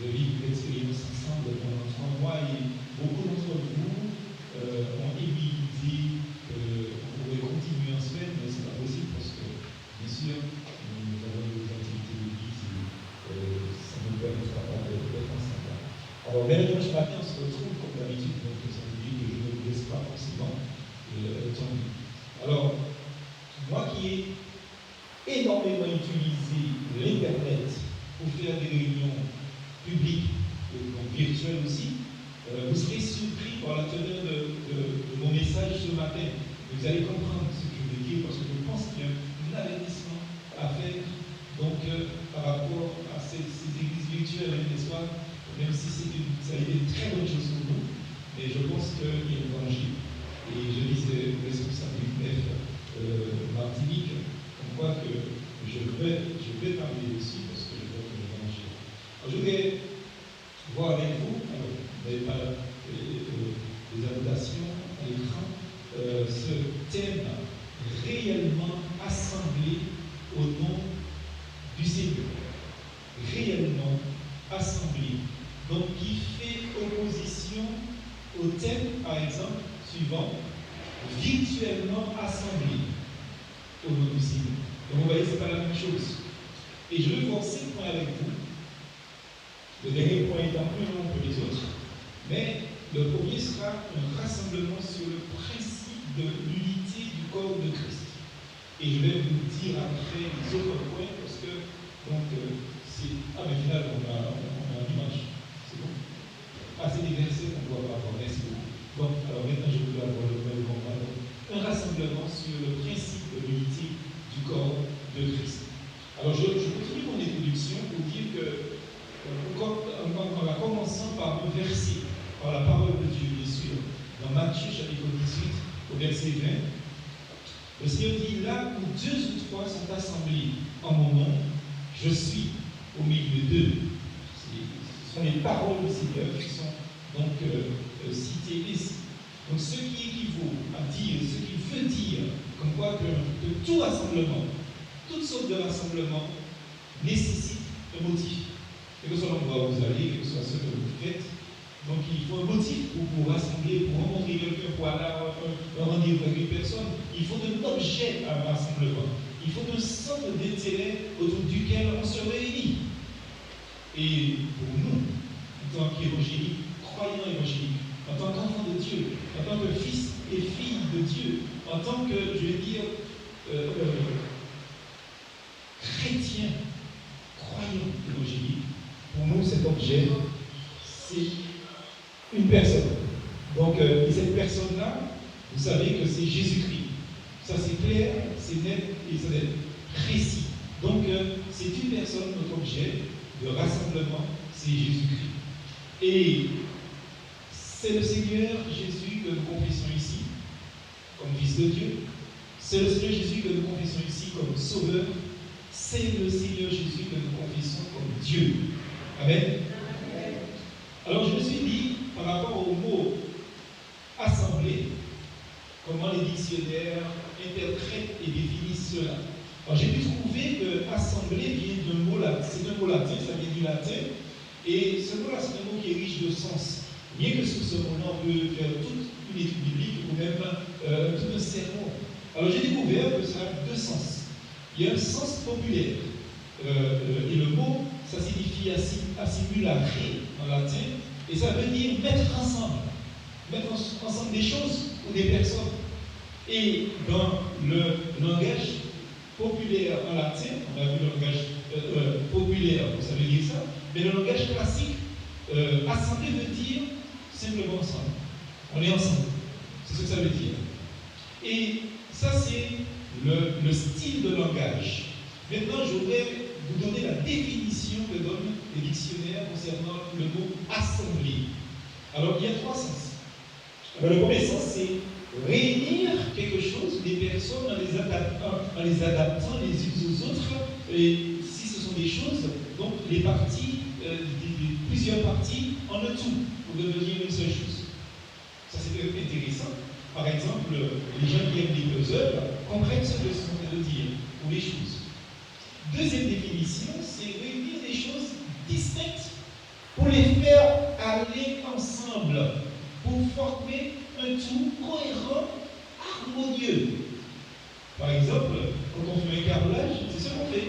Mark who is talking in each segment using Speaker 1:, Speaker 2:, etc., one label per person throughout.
Speaker 1: de vivre l'expérience ensemble pendant 3 mois et beaucoup d'entre vous ont émis l'idée qu'on pourrait continuer en semaine, mais ce n'est pas possible parce que, bien sûr, nous avons des activités d'église et ça ne nous permettra pas d'être ensemble. Alors, maintenant, ce matin, on se retrouve comme d'habitude, donc ça veut dire que je ne vous laisse pas forcément tomber. Alors, moi qui ai énormément utilisé l'Internet pour faire des réunions publiques, donc virtuelles aussi, vous serez surpris par la teneur de mon message ce matin. Vous allez comprendre ce que je veux dire parce que je pense qu'il y a un avertissement à faire donc, par rapport à ces églises virtuelles, n'est-ce pas? Même si ça a été une très bonne chose pour nous, mais je pense qu'il y a un danger. Et je dis c'est le responsable du MEF Martinique, comme quoi que je vais parler aussi parce que je vois qu'il y a un danger. Alors, je voudrais voir avec vous, vous n'avez pas les annotations à l'écran, ce thème réellement assemblé au nom du Seigneur. Réellement assemblé. Donc, qui fait opposition au thème, par exemple, suivant, virtuellement assemblé au nom du Seigneur. Donc, vous voyez, ce n'est pas la même chose. Et je vais voir 5 points avec vous. Le dernier point étant plus long que les autres. Mais le premier sera un rassemblement sur le principe de l'unité du corps de Christ. Et je vais vous dire après les autres points parce que, donc, c'est. Ah, mais finalement, on a une image. C'est bon. Ah, c'est des versets qu'on doit pas avoir. Merci beaucoup. Donc, alors maintenant, je voudrais avoir le même combat. Un rassemblement sur le principe de l'unité du corps de Christ. Alors, je continue mon introduction pour dire que, en commençant par un verset, par la parole de Dieu, bien sûr, dans Matthieu chapitre 18, au verset 20, le Seigneur dit, là où 2 ou 3 sont assemblés en mon nom, je suis au milieu d'eux. Ce sont les paroles du Seigneur qui sont donc citées ici. Donc ce qui équivaut à dire, ce qui veut dire, comme quoi que tout rassemblement, toutes sortes de rassemblements nécessitent un motif. Quel que soit l'endroit où vous allez, quel que soit ce que vous faites, donc il faut un motif pour vous rassembler, pour rencontrer quelqu'un, pour aller à un rendez-vous avec une personne. Il faut un objet à un rassemblement. Il faut un centre d'intérêt autour duquel on se réunit. Et pour nous, en tant qu'évangéliques, croyants évangéliques, en tant qu'enfants de Dieu, en tant que fils et filles de Dieu, en tant que, je vais dire, chrétiens, croyants évangéliques, pour nous cet objet, c'est une personne. Donc, et cette personne-là, vous savez que c'est Jésus-Christ. Ça c'est clair, c'est net et c'est précis. Donc, c'est une personne, notre objet de rassemblement, c'est Jésus-Christ. Et c'est le Seigneur Jésus que nous confessons ici, comme Fils de Dieu. C'est le Seigneur Jésus que nous confessons ici comme Sauveur. C'est le Seigneur Jésus que nous confessons comme Dieu. Amen. Alors, je me suis dit, par rapport au mot assemblée, comment les dictionnaires interprètent et définissent cela. Alors j'ai pu trouver que assemblée vient d'un mot latin, c'est un mot latin, ça vient du latin, et ce mot-là c'est un mot qui est riche de sens. Bien que sous ce mot-là on peut faire toute une étude biblique ou même tout un sermon. Alors j'ai découvert que ça a 2 sens. Il y a un sens populaire, et le mot ça signifie assimilare en latin, et ça veut dire mettre ensemble des choses ou des personnes. Et dans le langage populaire en latin, on a vu le langage populaire, ça veut dire ça, mais le langage classique, assembler veut dire simplement ensemble. On est ensemble. C'est ce que ça veut dire. Et ça, c'est le style de langage. Maintenant, je voudrais vous donner la définition que donnent les dictionnaires concernant le mot assemblée. Alors, il y a 3 sens. Alors, le premier sens, c'est réunir quelque chose, des personnes en les adaptant les unes aux autres, et si ce sont des choses, donc les parties, plusieurs parties en un tout, pour devenir une seule chose. Ça c'est intéressant. Par exemple, les gens qui aiment les puzzles comprennent ce que sont en train de dire, pour les choses. Deuxième définition, c'est réunir des choses distinctes les faire aller ensemble pour former un tout cohérent, harmonieux. Par exemple, quand on fait un carrelage, c'est ce qu'on fait,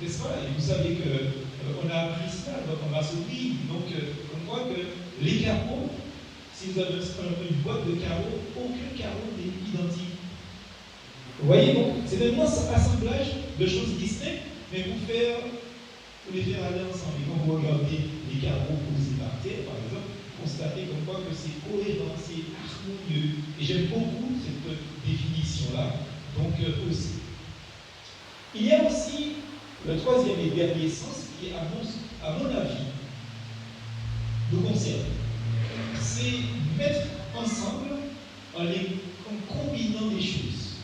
Speaker 1: n'est-ce pas? Et vous savez qu'on a appris ça dans maçonnerie, donc on voit que les carreaux, si vous avez une boîte de carreaux, aucun carreau n'est identique. Vous voyez, donc c'est un assemblage de choses distinctes, mais pour les faire aller ensemble. Et quand vous regardez les carreaux posés par terre, par exemple, constatez comme quoi que c'est cohérent, c'est harmonieux. Et j'aime beaucoup cette définition-là. Donc aussi. Il y a aussi le troisième et dernier sens qui, à mon avis, nous concerne. C'est mettre ensemble en combinant des choses.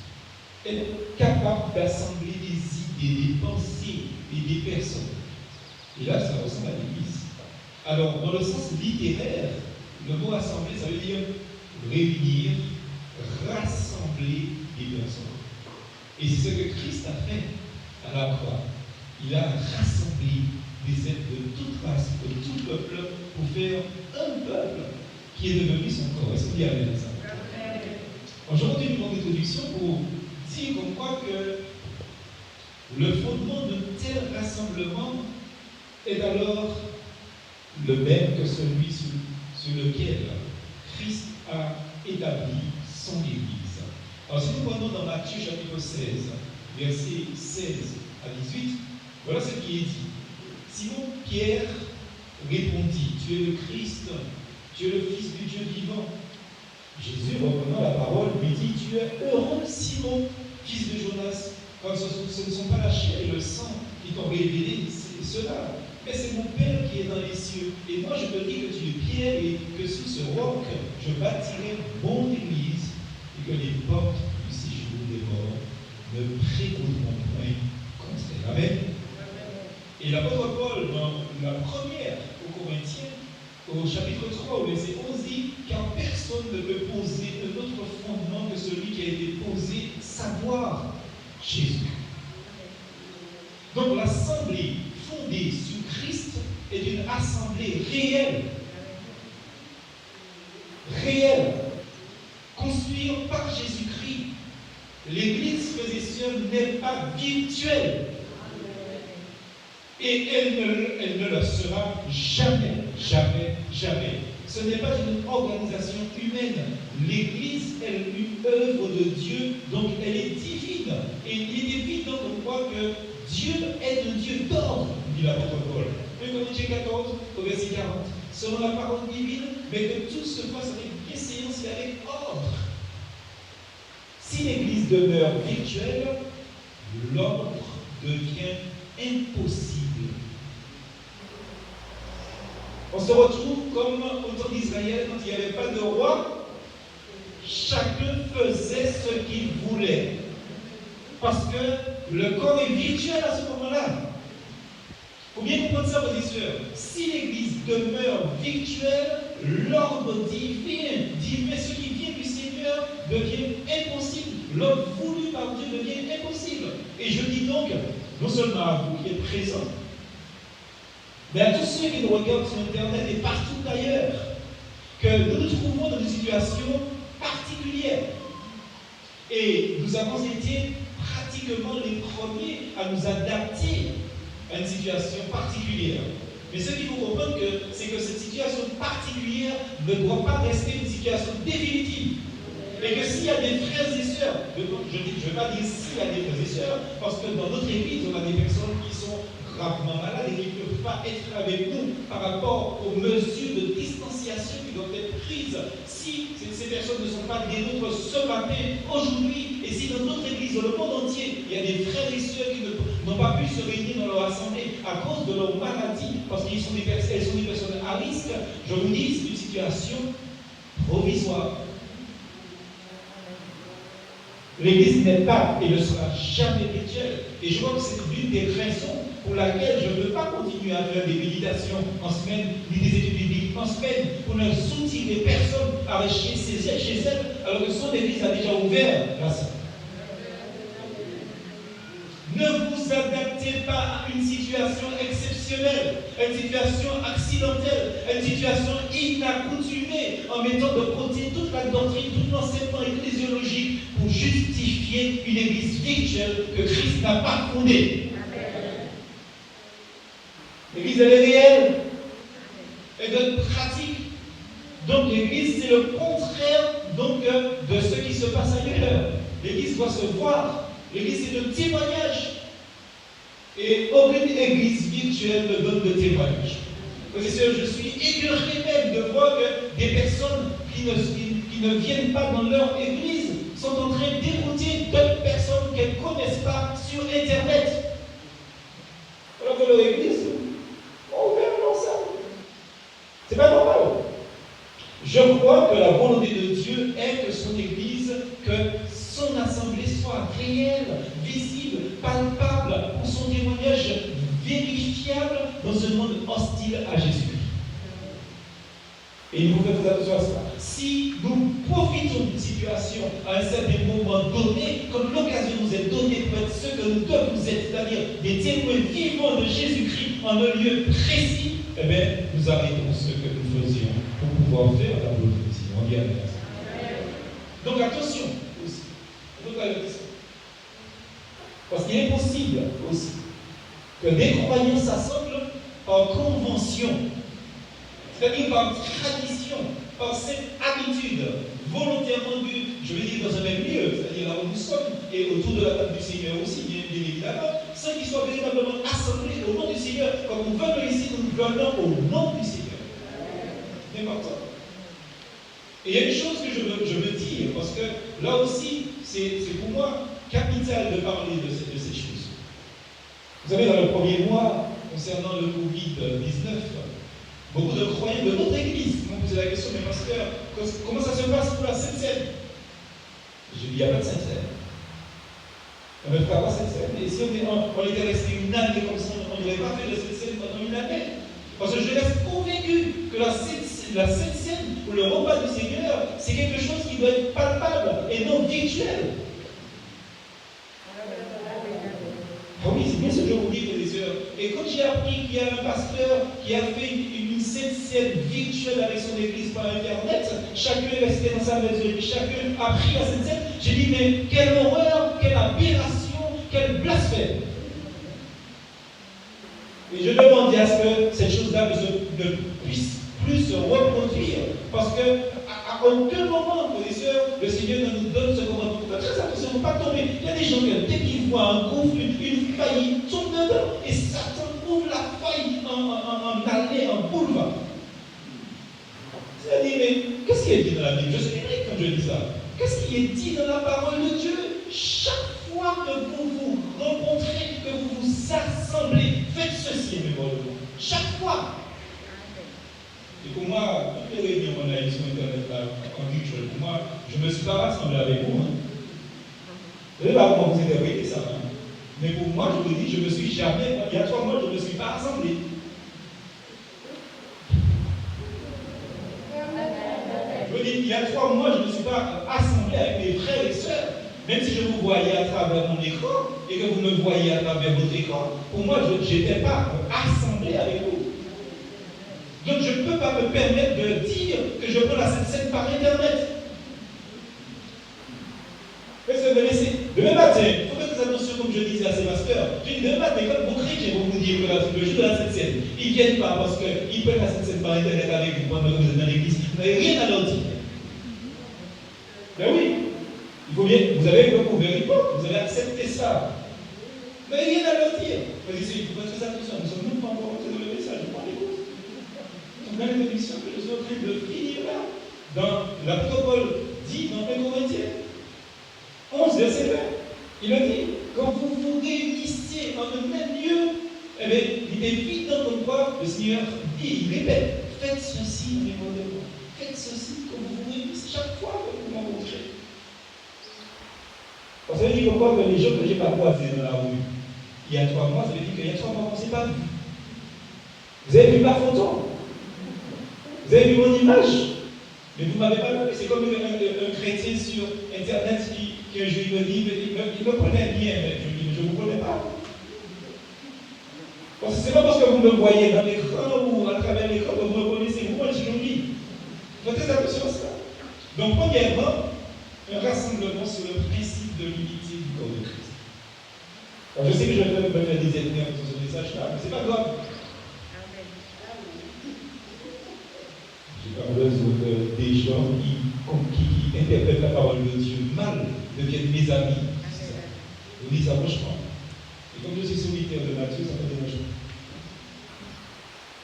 Speaker 1: Être capable d'assembler des idées, des pensées et des personnes. Et là, ça ressemble à l'Église. Alors, dans le sens littéraire, le mot assembler, ça veut dire réunir, rassembler des personnes. Et c'est ce que Christ a fait à la croix. Il a rassemblé des êtres de toute race, de tout peuple, pour faire un peuple qui est devenu son corps. Est-ce qu'il y a bien ça? Aujourd'hui, une longue introduction pour dire comme quoi que le fondement de tel rassemblement est alors le même que celui sur lequel Christ a établi son Église. Alors si nous prenons dans Matthieu chapitre 16, versets 16 à 18, voilà ce qui est dit. Simon Pierre répondit, tu es le Christ, tu es le Fils du Dieu vivant. Jésus, reprenant la parole, lui dit, tu es heureux, Simon, fils de Jonas, car ce ne sont pas la chair et le sang qui t'ont révélé cela, mais c'est mon Père qui est dans les cieux. Et moi je te dis que tu es Pierre et que sous ce roc, je bâtirai mon Église et que les portes du séjour des morts ne prévaudront point contre elle. Amen. Et l'apôtre Paul, dans la première aux Corinthiens, au chapitre 3, au verset 11, dit « Car personne ne peut poser un autre fondement que celui qui a été posé, savoir Jésus. » Donc l'assemblée fondée sur Christ est une assemblée réelle. Réelle. Construire par Jésus-Christ. L'Église, frères et sœurs, n'est pas virtuelle. Et elle ne le sera jamais, jamais, jamais. Ce n'est pas une organisation humaine. L'Église est une œuvre de Dieu, donc elle est divine. Et il est évident qu'on voit que Dieu est un Dieu d'ordre, dit l'apôtre Paul. 1 Corinthiens 14, au verset 40. Selon la parole divine, mais que tout se fasse avec bienséance et avec ordre. Si l'Église demeure virtuelle, l'ordre devient impossible. On se retrouve comme au temps d'Israël, quand il n'y avait pas de roi, chacun faisait ce qu'il voulait. Parce que le corps est virtuel à ce moment-là. Il faut bien comprendre ça, frères et sœurs. Si l'Église demeure virtuelle, l'ordre divin, ce qui vient du Seigneur, devient impossible. L'ordre voulu par Dieu devient impossible. Et je dis donc, non seulement à vous qui êtes présents, mais à tous ceux qui nous regardent sur Internet et partout ailleurs, que nous nous trouvons dans une situation particulière. Et nous avons été pratiquement les premiers à nous adapter à une situation particulière. Mais ce qu'il faut comprendre, c'est que cette situation particulière ne doit pas rester une situation définitive. Et que s'il y a des frères et sœurs, je ne vais pas dire s'il y a des frères et sœurs, parce que dans notre église, on a des personnes qui sont gravement malades et qui ne peuvent pas être avec nous par rapport aux mesures de distanciation qui doivent être prises. Si ces personnes ne sont pas des nôtres ce matin, aujourd'hui, et si dans notre église, dans le monde entier, il y a des frères et sœurs qui n'ont pas pu se réunir dans leur assemblée à cause de leur maladie, parce qu'elles sont des personnes à risque, je vous dis, c'est une situation provisoire. L'Église n'est pas et ne sera jamais virtuelle. Et je crois que c'est l'une des raisons pour laquelle je ne veux pas continuer à faire des méditations en semaine, ni des études bibliques en semaine, pour ne soutirer personne à rester chez elle, alors que son Église a déjà ouvert la salle. Ne vous adaptez s'arrêtez pas à une situation exceptionnelle, une situation accidentelle, une situation inaccoutumée, en mettant de côté toute la doctrine, tout l'enseignement ecclésiologique pour justifier une église virtuelle que Christ n'a pas fondée. L'église, elle est réelle, elle donne pratique. Donc l'église, c'est le contraire donc, de ce qui se passe ailleurs. L'église doit se voir. L'église, c'est le témoignage. Et aucune église virtuelle ne donne de témoignage. Frères, je suis écœuré même de voir que des personnes qui ne viennent pas dans leur église sont en train d'écouter d'autres personnes qu'elles ne connaissent pas sur Internet. Alors que leur église, on ouvert l'ensemble. C'est pas normal. Je crois que la volonté de Dieu est que son église, que son assemblée soit réelle, visible, palpable, pour son témoignage vérifiable dans un monde hostile à Jésus. Et il faut faire attention à cela. Si nous profitons d'une situation à un certain moment donné, comme l'occasion nous est donnée pour être ce que nous devons être, c'est-à-dire des témoins vivants de Jésus-Christ en un lieu précis, eh bien, nous arrêtons ce que nous faisions pour pouvoir faire la volonté du Seigneur. On dit amen. Donc attention aussi. Parce qu'il est possible aussi que des croyants s'assemblent par convention, c'est-à-dire par tradition, par cette habitude volontairement due, je veux dire, dans un même lieu, c'est-à-dire là où nous sommes, et autour de la table du Seigneur aussi, bien évidemment, sans qu'ils soient véritablement assemblés au nom du Seigneur. Quand nous venons ici, nous venons au nom du Seigneur. C'est important. Et il y a une chose que je veux dire, parce que là aussi, c'est pour moi capital de parler de ces choses. Vous savez, dans le premier mois, concernant le Covid-19, beaucoup de croyants de notre église m'ont posé la question, mais pasteur, comment ça se passe pour la Sainte-Seine? Je dis, il n'y a pas de Sainte-Seine. On ne fera pas Sainte-Seine. Et si on était resté une année comme ça, on n'aurait pas fait de Sainte-Seine pendant une année. Parce que je reste convaincu que la Sainte-Seine, ou le repas du Seigneur, c'est quelque chose qui doit être palpable et non virtuel. Ah oui, c'est bien ce que je vous dis, frères et sœurs. Et quand j'ai appris qu'il y a un pasteur qui a fait une Sainte-Seine virtuelle avec son église par Internet, chacun est resté dans sa maison, et chacun a pris la Sainte-Seine, j'ai dit, mais quelle horreur, quelle aberration, quel blasphème. Et je demandais à ce que cette chose-là ne puisse plus se reproduire, parce qu'à aucun moment, frères et sœurs, le Seigneur ne nous donne ce commandement. Très attention, ne pas tomber. Il y a des gens qui, dès qu'ils voient un gouffre, une faille, ils tombent dedans, et Satan ouvre la faille en allée, en boulevard. C'est-à-dire, mais qu'est-ce qui est dit dans la Bible? Je suis biblique quand je dis ça. Qu'est-ce qui est dit dans la parole de Dieu? Chaque fois que vous vous rencontrez, que vous vous assemblez, faites ceci, mes bons. Chaque fois. Et pour moi, toutes les réunions qu'on a eues sur Internet, en virtuel, pour moi, je ne me suis pas rassemblé avec vous. Je ne sais pas comment vous interprétez ça. Mais pour moi, je vous dis, je ne me suis jamais, il y a 3 mois, je ne me suis pas rassemblé. Je vous dis, il y a 3 mois, je ne me suis pas assemblé avec mes frères et sœurs. Même si je vous voyais à travers mon écran et que vous me voyez à travers votre écran, pour moi, je n'étais pas assemblé avec vous. Donc je ne peux pas me permettre de dire que je prends la Sainte-Seine par Internet. Demain matin, il faut faire attention, comme je disais à ces pasteurs. Je dis demain matin, quand vos chrétiens vont vous dire que le jour de la Sainte-Seine, ils ne viennent pas parce qu'ils prennent la Sainte-Seine par Internet avec vous pendant que vous êtes dans l'église. Vous n'avez rien à leur dire. Ben oui, il faut bien, vous avez recouvert une porte, vous avez accepté ça. Vous n'avez rien à leur dire. Il faut faire très attention, nous ne sommes même pas encore rentrés dans le message, je prends l'écoute. Donc dans l'introduction que je suis en train de finir là, dans l'apôtre Paul dit dans 1 Corinthiens 11, verset 20, il a dit, quand vous vous réunissez en un même lieu, eh bien, il est évident comme quoi le Seigneur dit, il répète, faites ceci en mémoire de moi. Faites ceci quand vous vous réunissez chaque fois que vous m'encontrez. Parce que ça veut dire pourquoi que les gens que je n'ai pas croisés dans la rue, il y a 3 mois, ça veut dire qu'il y a 3 mois, on ne s'est pas vu. Vous avez vu ma photo? Vous avez vu mon image? Mais vous ne m'avez pas vu. C'est comme un chrétien sur Internet qui un jour me dit, il me connaît bien, mais je ne vous connais pas. Parce que ce n'est pas parce que vous me voyez dans l'écran ou à travers l'écran que vous me reconnaissez. Moi, je le dis. Faites très attention à ça. Donc, premièrement, un rassemblement sur le principe de l'unité du corps de Christ. Alors, je sais que je vais me faire des ennemis sur ce message-là, mais ce n'est pas grave. J'ai parlé des gens qui interprètent la parole de Dieu mal, deviennent mes amis. Je dis ça franchement. Et comme je suis solitaire de nature, ça me dérange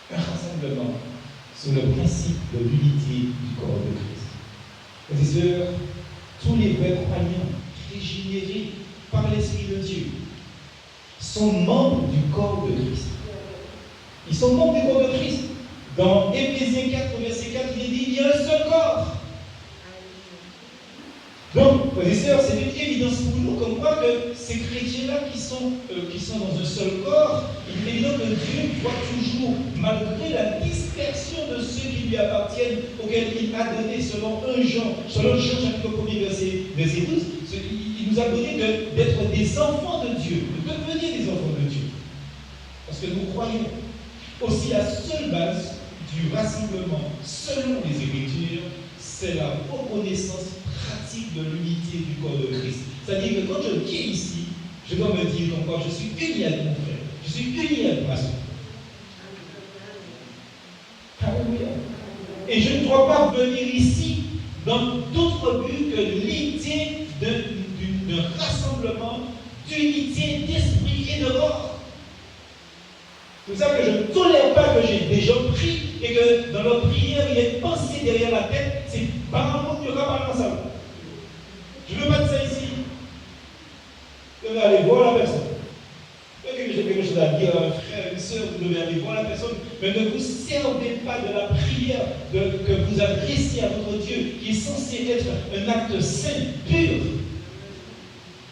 Speaker 1: pas. Un rassemblement sur le principe de l'unité du corps de Christ. Mes sœurs, tous les vrais croyants régénérés par l'Esprit de Dieu sont membres du corps de Christ. Ils sont membres du corps de Christ. Dans Éphésiens 4, verset 4, il est dit, il y a un seul corps. Donc, frères et sœurs, c'est une évidence pour nous, comme quoi que ces chrétiens-là qui sont dans un seul corps, il est évident que Dieu voit toujours, malgré la dispersion de ceux qui lui appartiennent, auxquels il a donné, selon Jean chapitre 1, verset 12, il nous a donné d'être des enfants de Dieu, de devenir des enfants de Dieu. Parce que nous croyons aussi la seule base du rassemblement, selon les Écritures, c'est la reconnaissance pratique de l'unité du corps de Christ. C'est-à-dire que quand je viens ici, je dois me dire encore, je suis uni avec mon frère, je suis uni avec ma soeur. Alléluia. Et je ne dois pas venir ici dans d'autre but que l'unité d'un rassemblement, d'unité d'esprit et de corps. C'est pour ça que je ne tolère pas que j'ai des gens pris et que dans leur prière, il y ait une pensée derrière la tête, c'est par rapport au pas ensemble. Je ne veux pas de ça ici. Vous devez aller voir la personne. J'ai quelque chose à dire à un frère, une soeur, vous devez aller voir la personne, mais ne vous servez pas de la prière que vous adressez à votre Dieu, qui est censé être un acte saint, pur.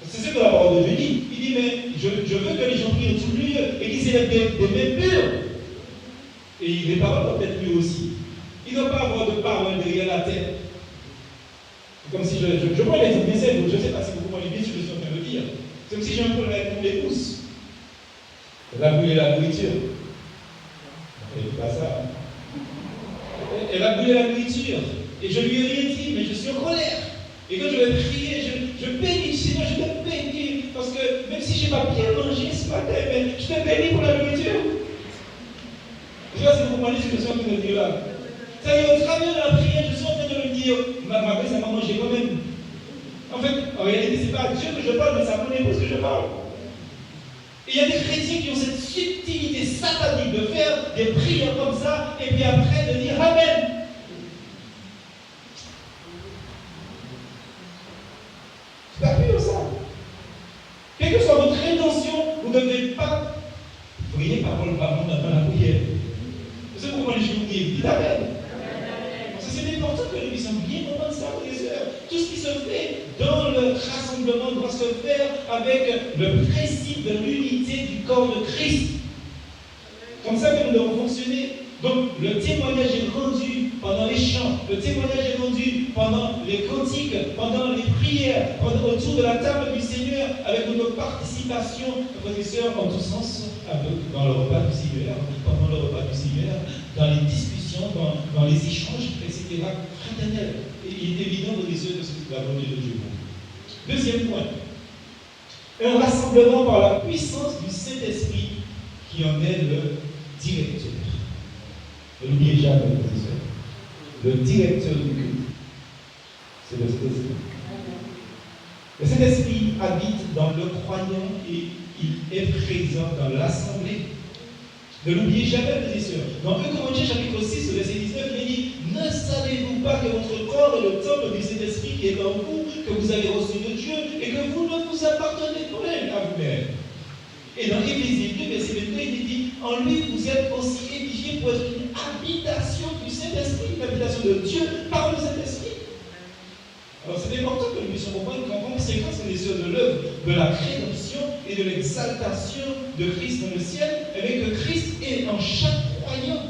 Speaker 1: C'est ce que la parole de Dieu dit. Il dit, mais je veux que les gens prient en tout lieu et qu'ils élèvent des mains pures. Et les paroles doivent être pures aussi. Il ne doit pas avoir de paroles derrière la tête. Comme si je prends l'exemple bien simple, je ne sais pas si vous comprenez bien ce que je suis en train de dire. C'est comme si j'ai un problème avec mon épouse. Elle a brûlé la nourriture. Elle ne dit pas ça. Elle a brûlé la nourriture. Et je lui ai rien dit, mais je suis en colère. Et quand je vais prier, je bénis, Seigneur, je te bénis. Parce que même si je n'ai pas bien mangé ce matin, mais je te bénis pour la nourriture. Je ne sais pas si vous comprenez ce que je suis en train de dire là. C'est-à-dire, au travers de la prière, je suis en train de lui dire, ma mère, ça m'a mangé quand même. En fait, en réalité, ce n'est pas à Dieu que je parle, mais c'est à mon épouse que je parle. Et il y a des chrétiens qui ont cette subtilité satanique de faire des prières comme ça, et puis après de dire Amen. C'est pas pur ça. Quelle que soit votre intention, vous ne devez pas prier parole par monde dans la prière. Vous savez pourquoi les gens disent dites Amen. Parce que c'est important que nous puissions bien comprendre ça, frères et sœurs. Tout ce qui se fait dans le rassemblement doit se faire avec le principe de l'unité du corps de Christ. Comme ça que nous devons fonctionner. Donc, le témoignage est rendu pendant les chants, le témoignage est rendu pendant les cantiques, pendant les prières, autour de la table du Seigneur, avec notre participation, frères et sœurs, en tous sens, dans le repas du Seigneur, pendant le repas du Seigneur, dans les discussions, dans les échanges, etc., fraternels. Et il est évident, frères et sœurs, de ce que la volonté de Dieu. Deuxième point, un rassemblement par la puissance du Saint-Esprit qui en est le directeur. Ne l'oubliez jamais, frères et sœurs. Le directeur du culte, c'est le Saint-Esprit. Le Saint-Esprit habite dans le croyant et il est présent dans l'assemblée. Ne l'oubliez jamais, frères et sœurs. Dans 1 Corinthiens chapitre 6, verset 19, il est dit « Ne savez-vous pas que votre corps est le temple du Saint-Esprit qui est en vous, que vous avez reçu de Dieu, et que vous ne vous appartenez pas à vous-même ?» Et dans Éphésiens 2, verset 22, il est dit « En lui, vous êtes aussi édifiés pour être une habitation du Saint-Esprit, une habitation de Dieu par le Saint-Esprit. » Alors c'est important que nous puissions comprendre qu'en conséquence, les sœurs de l'œuvre de la rédemption et de l'exaltation de Christ dans le ciel, avec que Christ est en chaque croyant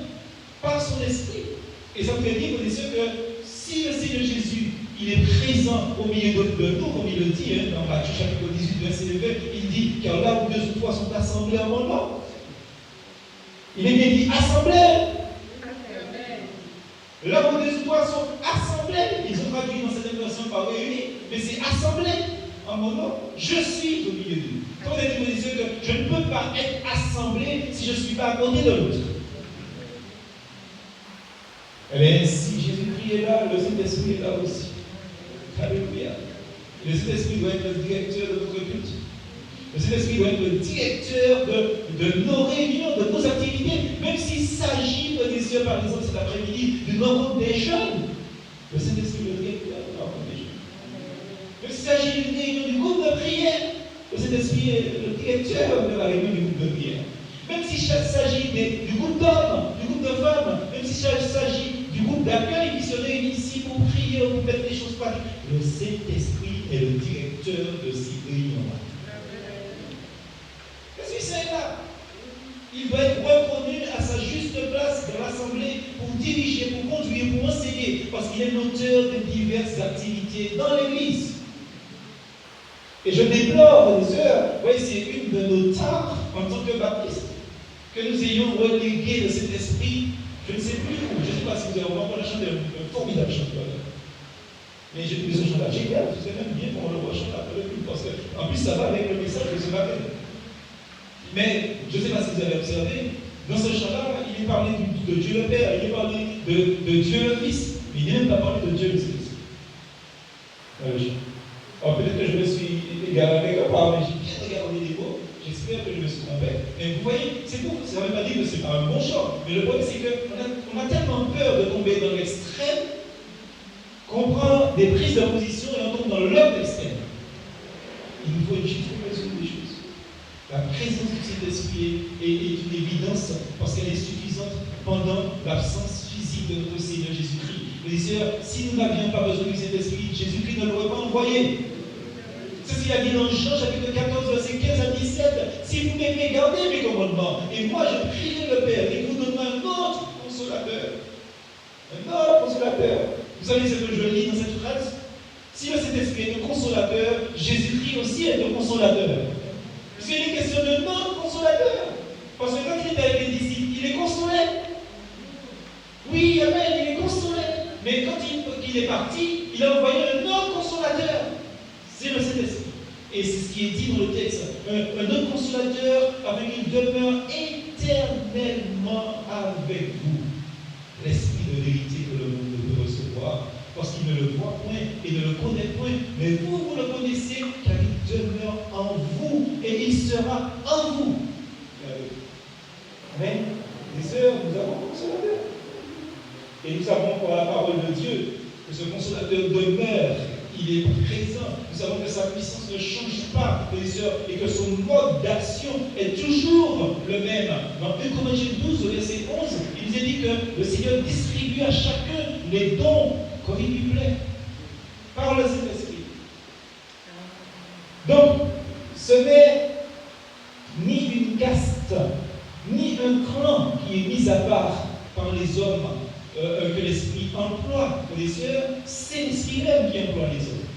Speaker 1: par son esprit. Et ça veut dire, frères et sœurs, que si le Seigneur Jésus, il est présent au milieu de nous, comme il le dit dans Matthieu chapitre 18, verset 20, il dit, car là où deux ou trois sont assemblés en mon nom, Il est bien dit assemblée. Là où deux ou trois sont assemblés, ils ont traduit dans cette version par réunis, mais c'est assemblée en mon nom. Je suis au milieu d'eux. Quand vous êtes dit que je ne peux pas être assemblé si je ne suis pas à côté de l'autre. Eh bien, si Jésus-Christ est là, le Saint-Esprit est là aussi. Alléluia. Le Saint-Esprit doit être le directeur de notre culte. Le Saint-Esprit doit être le directeur de nos réunions, de nos activités, même s'il s'agit, par exemple, cet après-midi, d'une rencontre des jeunes. Le Saint-Esprit est le directeur de la rencontre des jeunes. Même s'il s'agit d'une réunion du groupe de prière, le Saint-Esprit est le directeur de la réunion du groupe de prière. Même s'il s'agit du groupe d'hommes, du groupe de femmes, même s'il s'agit du groupe d'accueil qui se réunit ici pour prier ou pour mettre des choses pratiques, le Saint-Esprit est le directeur de ces réunions-là. Qu'est-ce que c'est là? Il doit être reconnu à sa juste place dans l'Assemblée pour diriger, pour conduire, pour enseigner, parce qu'il est l'auteur de diverses activités dans l'Église. Et je déplore, mes sœurs, voyez, c'est une de nos tares en tant que baptistes, que nous ayons relégué de cet esprit, je ne sais plus où, je ne sais pas si vous avez encore chanté un formidable chanteur. Mais j'ai trouvé ce chanteur génial, je sais même bien comment on le voit chanter après le culte, parce qu'en plus ça va avec le message de ce matin. Mais je ne sais pas si vous avez observé, dans ce chant-là, il est parlé de Dieu le Père, il est parlé de Dieu le Fils, mais il n'est même pas parlé de Dieu le Fils. Alors peut-être que je me suis égaré quelque part, mais j'ai bien regardé les mots, j'espère que je me suis trompé. Mais vous voyez, c'est pour ça ne veut pas dire que ce n'est pas un bon chant, mais le problème c'est qu'on a tellement peur de tomber dans l'extrême qu'on prend des prises de position et on tombe dans l'autre extrême. Il nous faut une juste mesure des choses. La présence du Saint-Esprit est une évidence parce qu'elle est suffisante pendant l'absence physique de notre Seigneur Jésus-Christ. Mes sœurs, si nous n'avions pas besoin du Saint-Esprit, Jésus-Christ ne l'aurait pas envoyé. C'est ce qu'il a dit dans Jean chapitre 14, verset 15 à 17. Si vous m'aimez, gardez mes commandements. Et moi, je prierai le Père et vous donnerez un autre consolateur. Un autre consolateur. Vous savez ce que je lis dans cette phrase? Si le Saint-Esprit est un consolateur, Jésus-Christ aussi est un consolateur. Puisqu'il est question de notre consolateur. Parce que quand il était avec les disciples, il les consolait. Oui, amen, il les consolait. Mais quand il est parti, il a envoyé un autre consolateur. C'est le Saint-Esprit. Et c'est ce qui est dit dans le texte. Un autre consolateur avec une demeure éternellement avec vous. L'esprit de vérité que le monde ne peut recevoir. Parce qu'il ne le voit point et ne le connaît point. Mais vous, vous le connaissez car il demeure en vous et il sera en vous. Amen. Les sœurs, nous avons un consolateur. Et nous savons par la parole de Dieu que ce consolateur demeure, il est présent. Nous savons que sa puissance ne change pas, les sœurs, et que son mode d'action est toujours le même. Dans 1 Corinthiens 12, verset 11, il nous est dit que le Seigneur distribue à chacun les dons comme il lui plaît, par le Saint-Esprit. Donc, ce n'est ni une caste, ni un clan qui est mis à part par les hommes que l'Esprit emploie. Les sœurs, c'est l'Esprit même qui emploie les hommes.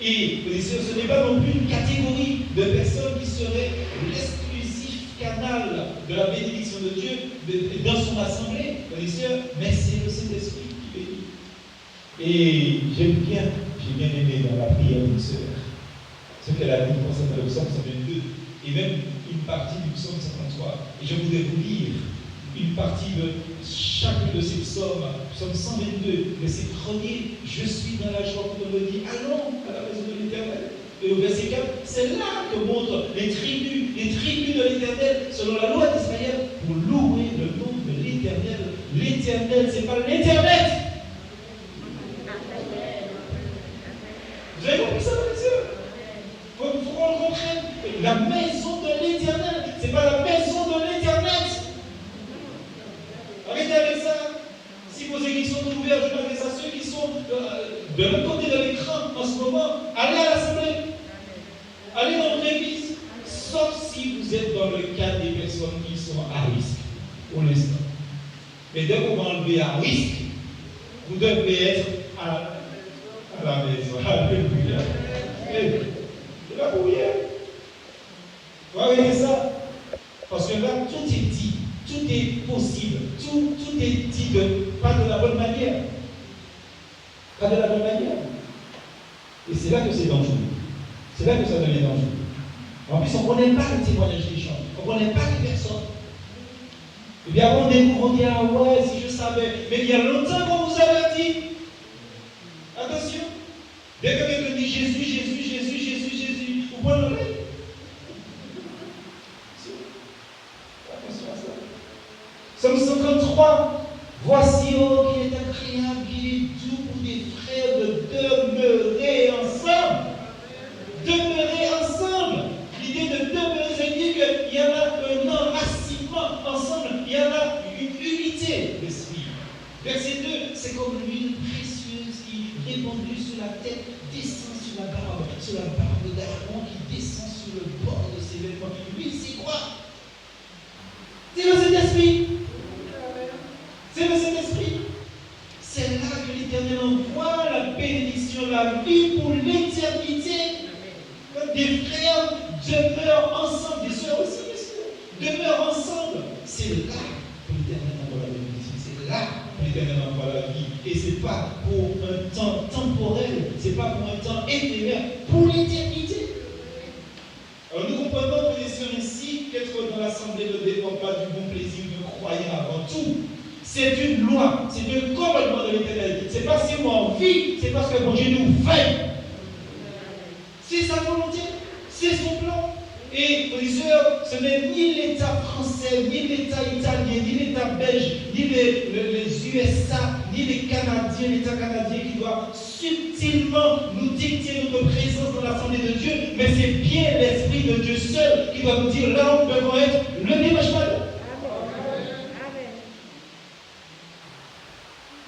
Speaker 1: Et les sœurs, ce n'est pas non plus une catégorie de personnes qui seraient l'exclusif canal de la bénédiction de Dieu dans son assemblée, les sœurs, mais c'est le Saint-Esprit qui bénit. Et j'ai bien aimé dans la prière d'une sœur ce qu'elle a dit concernant le psaume 122 et même une partie du psaume 53. Et je voudrais vous lire une partie de chacun de ces psaumes. Psaume 122, verset 1er, je suis dans la joie pour te le dire, allons à la maison de l'Éternel. Et au verset 4, c'est là que montrent les tribus de l'Éternel, selon la loi d'Israël, pour louer le nom de l'Éternel. L'Éternel, c'est pas l'Internet. Vous avez compris ça, mes sœurs? Il faut qu'on comprenne. La maison de l'Éternel, ce n'est pas la maison de l'Internet. Arrêtez avec ça. Si vos églises sont ouvertes, je m'adresse à ceux qui sont de l'autre côté de l'écran en ce moment. Allez à l'assemblée. Allez dans votre église. Sauf si vous êtes dans le cas des personnes qui sont à risque pour l'instant. Mais dès qu'on va enlever à risque, vous devez être à la maison. Alléluia. C'est la prière. Vous voyez ça? Parce que là, tout est dit. tout est possible, tout est dit pas de la bonne manière. Pas de la bonne manière. Et c'est là que c'est dangereux. C'est là que ça devient dangereux. En plus, on ne connaît pas le témoignage des gens. On ne connaît pas les personnes. Et bien avant de découvrir, on dit, ah ouais, si je savais. Mais il y a longtemps qu'on vous avertit. Attention. Dès que quelqu'un dit Jésus, vous prenez l'oreille. Attention à ça. Somme 53. Voici, oh, qu'il est agréable, qu'il est doux pour des frères de demeurer ensemble. Demeurer ensemble. L'idée de demeurer, c'est dire qu'il y en a un enracinement ensemble, il y en a une unité d'esprit. Verset 2, c'est comme l'huile précieuse qui, répandue sur la tête, descend sur la barbe d'Aaron qui descend sur le bord de ses vêtements. Lui, c'est quoi? C'est le Saint-Esprit. C'est le Saint-Esprit. C'est là que l'Éternel envoie la bénédiction, la vie pour l'éternité. Des frères demeurent ensemble, des sœurs aussi, demeurent ensemble. C'est là que l'Éternel envoie la bénédiction. C'est là que l'Éternel envoie la vie. Et ce n'est pas pour un temps temporel, ce n'est pas pour un temps éphémère, pour l'éternité. Alors nous comprenons que les sœurs ici, qu'être dans l'assemblée ne dépend pas du bon plaisir de croyants avant tout. C'est une loi, c'est un commandement de l'Éternel. Ce n'est pas si on vit, c'est parce que bon Dieu nous veille. C'est sa volonté, c'est son plan. Et, frères, ce n'est ni l'État français, ni l'État italien, ni l'État belge, ni les USA, ni les Canadiens, l'État canadien qui doit subtilement nous dicter notre présence dans l'Assemblée de Dieu, mais c'est bien l'Esprit de Dieu seul qui doit nous dire là où nous devons être le dimanche matin.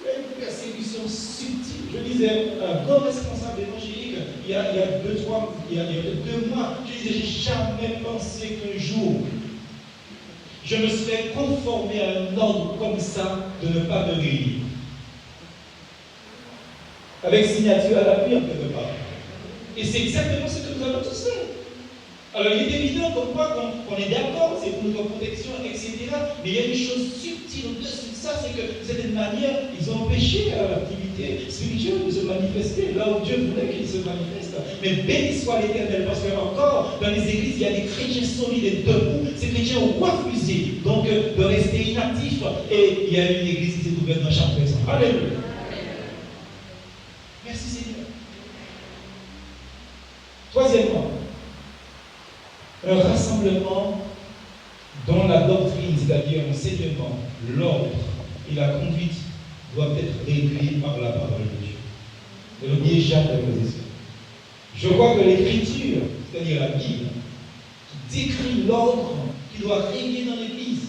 Speaker 1: Une persécution subtile. Je disais, un grand responsable évangélique, il y a 2 mois, je disais, j'ai jamais pensé qu'un jour, je me serais conformé à un ordre comme ça de ne pas me réunir. Avec signature à l'appui, en quelque part. Et c'est exactement ce que nous avons tous fait. Alors il est évident comme quoi qu'on est d'accord, c'est pour notre protection, etc. Mais il y a une chose subtile au-dessus de ça, c'est que de cette manière, ils ont empêché l'activité spirituelle de se manifester là où Dieu voulait qu'il se manifeste. Mais béni soit l'Éternel, parce que encore dans les églises, il y a des chrétiens solides et debout. Ces chrétiens ont refusé donc de rester inactifs. Et il y a une église qui s'est ouverte dans chaque personne. Alléluia. Merci Seigneur. Troisièmement, un rassemblement dont la doctrine, c'est-à-dire l'enseignement, l'ordre et la conduite doivent être réglés par la parole de Dieu. Ne l'oubliez jamais, frères et sœurs. Je crois que l'Écriture, c'est-à-dire la Bible, qui décrit l'ordre qui doit régner dans l'Église.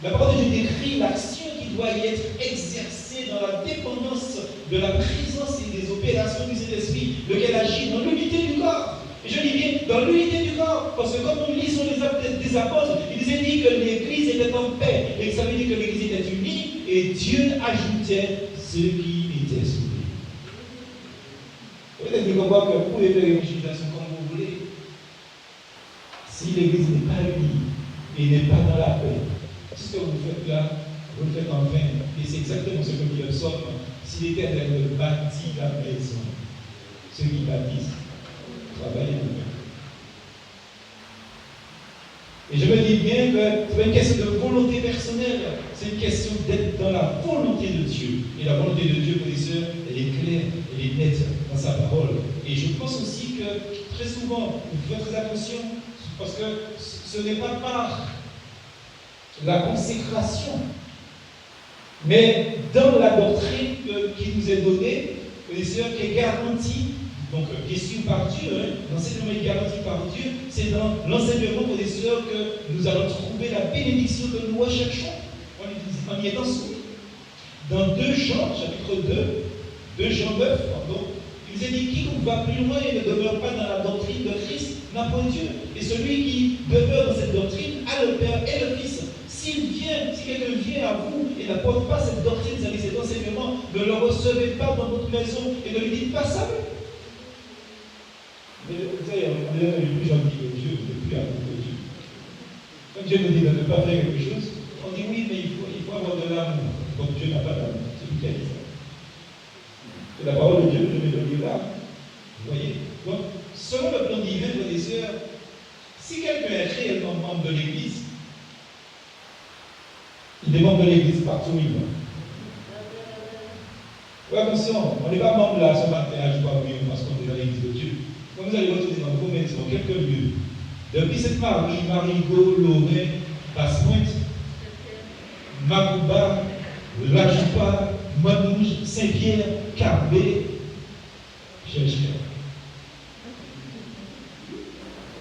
Speaker 1: La parole de Dieu décrit l'action qui doit y être exercée dans la dépendance de la présence et des opérations du Saint-Esprit, lequel agit dans l'unité du corps. Et je dis bien dans l'unité du corps, parce que quand nous lisons les actes des apôtres, il nous est dit que l'Église était en paix, et ça veut dire que l'Église était unie, et Dieu ajoutait ceux qui étaient sauvés. Peut-être qu'il comprend que vous pouvez faire une utilisation comme vous voulez. Si l'Église n'est pas unie, et n'est pas dans la paix, tout ce que vous faites là, vous le faites en vain. Et c'est exactement ce que dit le psaume. Si l'Éternel bâtit la maison, ceux qui bâtissent, travailler en vain. Et je me dis bien que ce n'est pas une question de volonté personnelle, c'est une question d'être dans la volonté de Dieu. Et la volonté de Dieu, mes sœurs, elle est claire, elle est nette dans sa parole. Et je pense aussi que très souvent, vous faites très attention, parce que ce n'est pas par la consécration, mais dans la doctrine qui nous est donnée, mes sœurs, qui est garantie. Donc, qui est su par Dieu, l'enseignement est garanti par Dieu, c'est dans l'enseignement pour les sœurs que nous allons trouver la bénédiction que nous recherchons en y étant soumis. Dans 2 Jean, chapitre 2 Jean 9, pardon, il nous est dit quiconque va plus loin et ne demeure pas dans la doctrine de Christ n'a point Dieu. Et celui qui demeure dans cette doctrine a le Père et le Fils. Si quelqu'un vient à vous et n'apporte pas cette doctrine, c'est-à-dire cet enseignement, ne le recevez pas dans votre maison et ne lui dites pas ça. Vous savez, on est plus gentil que Dieu, on n'est plus amour que Dieu. Quand Dieu nous dit de ne pas faire quelque chose, Donc Dieu n'a pas d'âme. C'est lui qui a dit ça. C'est la parole de Dieu, je vais le lire là. Vous voyez? Donc, selon le plan divin, frères et sœurs, si quelqu'un est réellement membre de l'Église, il est membre de l'Église partout où il va. Ouais, attention, on n'est pas membre là ce matin à Jouba-Bouillon parce qu'on est dans l'Église de Dieu. Quand vous allez retourner dans vos maisons, quelques lieux, depuis cette Marie, Marigot, Lorrain, Basse-Pointe, Magouba, Lajupa, Manouche, Saint-Pierre, Carbet, Chercheur.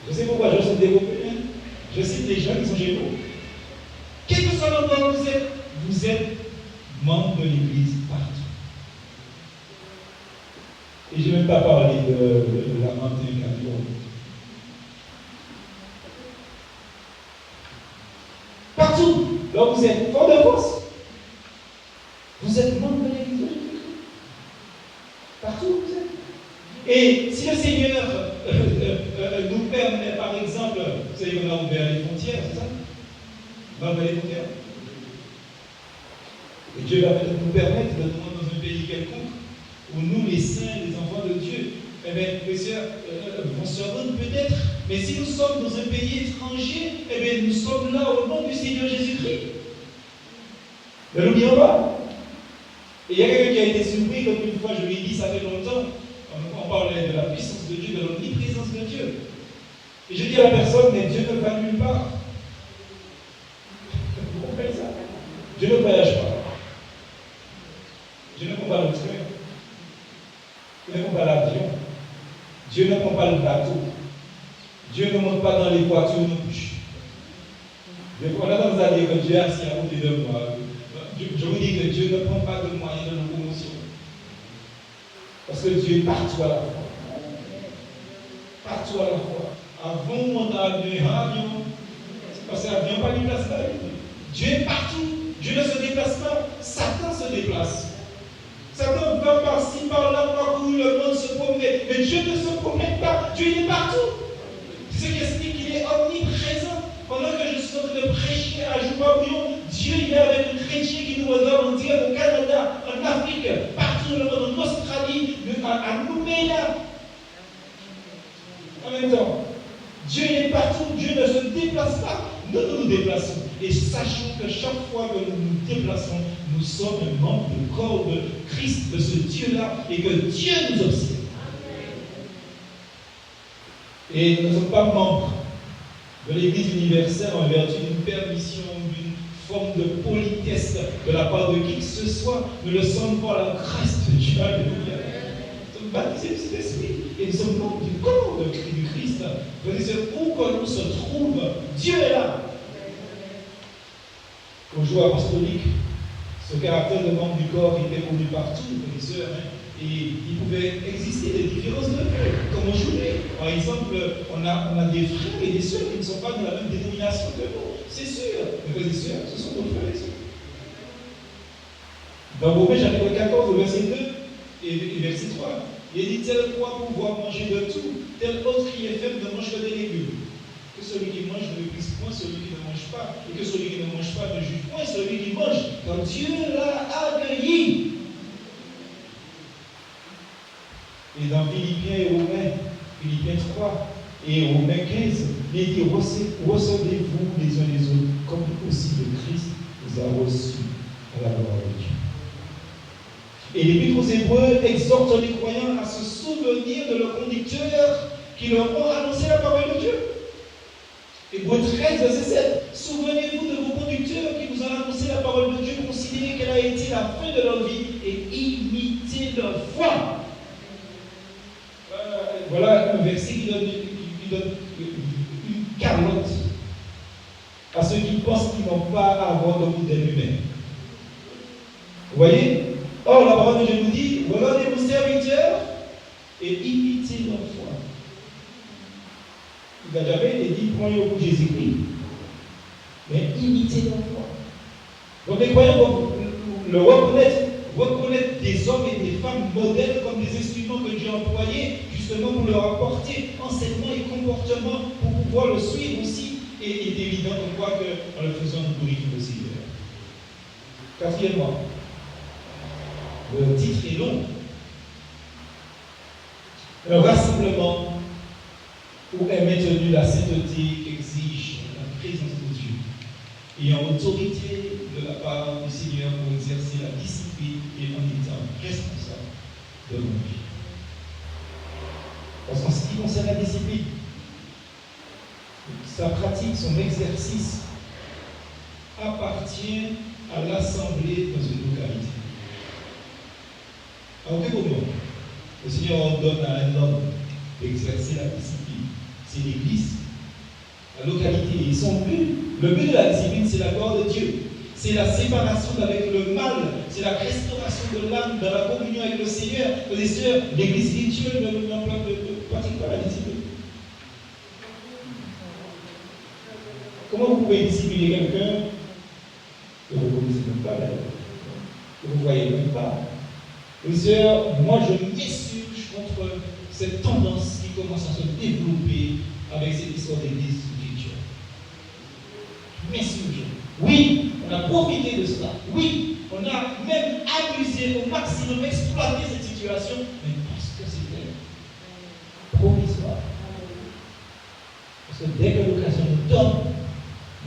Speaker 1: Je sais pourquoi je cite des Européens, je cite des gens qui sont chez nous. Quel que soit l'endroit où vous êtes membre de l'Église partout. Et je n'ai même pas parlé de la menthe et partout, là vous êtes, fort de force. Vous êtes membre de l'Église de Jésus-Christ. Partout où vous êtes. Et si le Seigneur nous permet, par exemple, vous savez qu'on a ouvert les frontières, c'est ça? On a ouvert les frontières. Et Dieu va peut-être nous permettre de nous rendre dans un pays quelconque où nous, les saints, les enfants de Dieu, eh bien, mes sœurs, vont se rendre peut-être, mais si nous sommes dans un pays étranger, eh bien, nous sommes là au nom du Seigneur Jésus-Christ. Ne l'oublions pas. Et il y a quelqu'un qui a été surpris, comme une fois je lui ai dit, ça fait longtemps, on parlait de la puissance de Dieu, de l'omniprésence de Dieu. Et je dis à la personne, mais Dieu ne va nulle part. Vous comprenez ça? Dieu ne voyage pas. Dieu ne prend pas le train. Dieu ne prend pas l'avion. Dieu ne prend pas le bateau. Dieu ne monte pas dans les voitures non plus. On a tendance à dire que Dieu est assis à côté de moi. Je vous dis que Dieu ne prend pas de moyens de locomotion. Parce que Dieu est partout à la fois. Partout à la fois. Avant de monter à l'avion, parce que l'avion n'a pas de place là. Dieu est partout. Dieu ne se déplace pas. Satan se déplace. Satan va par-ci, par-là, parcourir le monde, se promener. Mais Dieu ne se promène pas. Dieu est partout. C'est ce qui explique qu'il est omniprésent. Pendant que je suis en train de prêcher à Jouba-Bouillon, Dieu il est avec un chrétien qui nous regarde en direct au Canada, en Afrique, partout dans le monde, en Australie, à Nouméa. En même temps, Dieu est partout, Dieu ne se déplace pas. Nous nous déplaçons. Et sachons que chaque fois que nous nous déplaçons, nous sommes un membre du corps de Christ, de ce Dieu-là, et que Dieu nous observe. Et nous ne sommes pas membres de l'Église universelle en vertu d'une permission, d'une forme de politesse de la part de qui que ce soit. Nous le sommes par la grâce de Dieu. Alléluia. Nous sommes baptisés du Saint-Esprit et nous sommes membres du corps du Christ. Vous dites, où que l'on se trouve, Dieu est là. Au jour apostolique, ce caractère de membre du corps était connu partout, mes sœurs, et il pouvait exister des différences de vue, comme aujourd'hui. Par exemple, on a des frères et des sœurs qui ne sont pas dans la même dénomination que nous. C'est sûr. Mes frères et sœurs, ce sont nos frères et sœurs. Dans Romains chapitre 14, verset 2 et verset 3, il est dit, tel croit pouvoir manger de tout, tel autre qui est faible ne mange que des légumes. Que celui qui mange ne méprise point celui qui ne mange pas, et que celui qui ne mange pas ne juge point celui qui mange, car Dieu l'a accueilli. Et dans Philippiens et Romains, Philippiens 3 et Romains 15, il dit, recevez-vous les uns les autres, comme aussi le Christ vous a reçu à la gloire de Dieu. Et l'Épître aux Hébreux exhorte les croyants à se souvenir de leurs conducteurs qui leur ont annoncé la parole de Dieu. Hébreux 13, verset 7. Souvenez-vous de vos conducteurs qui vous ont annoncé la parole de Dieu, considérez qu'elle a été la fin de leur vie et imitez leur foi. Voilà un verset qui donne une calotte à ceux qui pensent qu'ils n'ont pas à avoir de modèle humain. Vous voyez? Or, la parole de Dieu nous dit, regardez vos serviteurs et imitez leur foi. Il n'a jamais été dit, prenez au bout de Jésus-Christ, mais imitez leur foi. Donc les croyants vont le reconnaître des hommes et des femmes modèles comme des instruments que Dieu a employés justement pour leur apporter enseignement et comportement pour pouvoir le suivre aussi. Et il est évident qu'on voit qu'en le faisant, nous glorifions le Seigneur. Quatrièmement, le titre est long. Un rassemblement où est maintenue la sainteté qu'exige la présence de Dieu, ayant autorité de la part du Seigneur pour exercer la discipline et en étant responsable de nos vies. Parce qu'en ce qui concerne la discipline, sa pratique, son exercice appartient à l'assemblée dans une localité. Alors que moment, le Seigneur ordonne à un homme d'exercer la discipline. C'est l'Église, la localité. Et son but, le but de la discipline, c'est la gloire de Dieu. C'est la séparation avec le mal. C'est la restauration de l'âme dans la communion avec le Seigneur. Les sœurs, l'Église spirituelle ne pratique pas la discipline. Comment vous pouvez discipliner quelqu'un que vous ne connaissez même pas, que vous ne voyez même pas? Les sœurs, moi je m'insurge contre cette tendance qui commence à se développer avec cette histoire d'église spirituelle. Je m'insurge. Oui, on a profité de cela. Oui, on a même abusé au maximum, exploité cette situation, mais parce que c'était provisoire. Parce que dès que l'occasion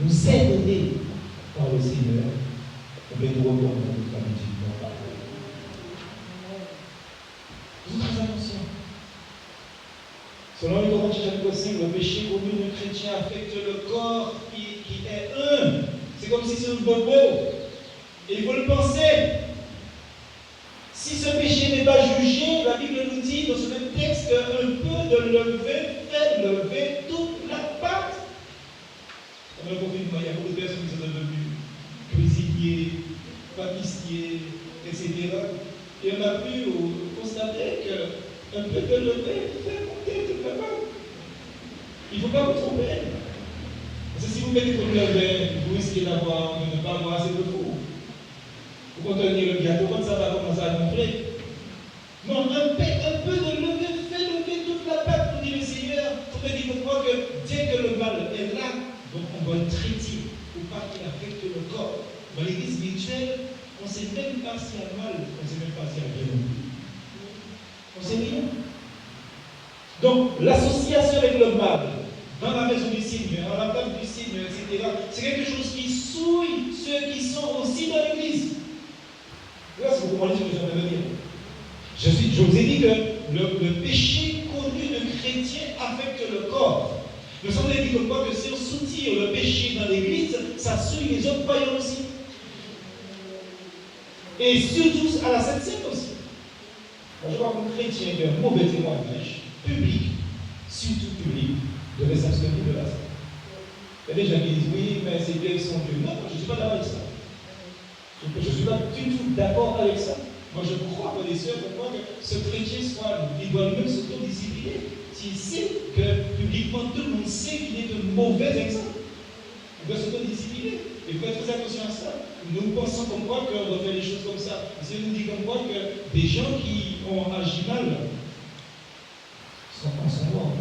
Speaker 1: nous est donnée par le Seigneur, on peut nous reprendre notre habitude. Très attention. Selon les Corinthiens chapitre 5, le péché commun du chrétien affecte le corps qui est un. C'est comme si c'est un bobo. Et il faut le penser. Si ce péché n'est pas jugé, la Bible nous dit dans ce même texte qu'un peu de levain fait lever toute la pâte. Dans le confinement, il y a beaucoup de personnes qui sont devenues cuisiniers, pâtissiers, etc. Et on a pu constater qu'un peu de levain fait monter toute la pâte. Il ne faut pas vous tromper. Parce que si vous mettez trop de levain, vous risquez de ne pas avoir assez de four. Vous contenez le gâteau, comme ça va commencer à gonfler. Non, un peu de levain fait lever toute la pâte, nous dit le Seigneur. Pour me dire pourquoi que dès que le mal est là, donc on va le traiter pour pas qu'il affecte le corps. Dans l'église spirituelle, on ne sait même pas s'il y a mal, on ne sait même pas s'il y a bien. On ne sait rien. Donc, l'association avec le mal, dans la maison du Seigneur, à la table du Seigneur, etc., c'est quelque chose qui souille ceux qui sont aussi dans l'église. Là, c'est vous comprenez ce que je viens de dire. Je vous ai dit que le péché connu de chrétien affecte le corps. Nous sommes dit comme quoi que si on soutire le péché dans l'église, ça souille les autres croyants aussi. Et surtout à la Sainte Seine aussi. Je crois qu'un chrétien qui a un mauvais témoignage, public, surtout public, devait s'abstenir de la Sainte. Il y a des gens qui disent oui, mais c'est bien son Dieu. Non, je ne suis pas d'accord avec ça. Je ne suis pas du tout d'accord avec ça. Moi, je crois, frères et sœurs, que ce chrétien il doit lui-même s'auto-discipliner. S'il sait que publiquement tout le monde sait qu'il est un mauvais exemple, il doit s'auto-discipliner. Il faut être très attention à ça. Nous pensons comme quoi qu'on doit faire les choses comme ça. Si nous dit comme quoi que des gens qui ont agi mal sont en son mort.